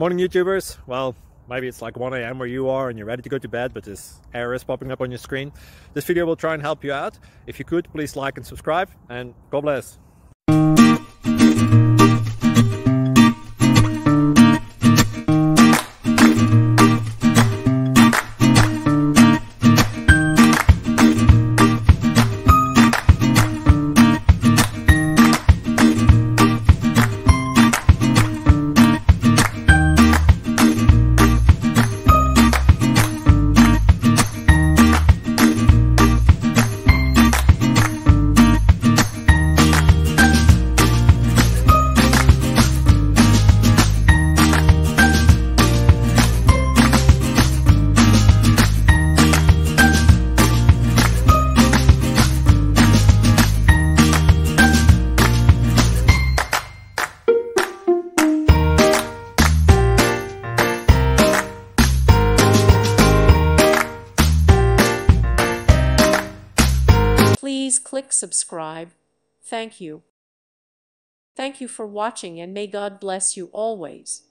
Morning YouTubers. Well, maybe it's like 1 AM where you are and you're ready to go to bed, but this error is popping up on your screen. This video will try and help you out. If you could, please like and subscribe, and God bless. Please click subscribe. Thank you. Thank you for watching, and may God bless you always.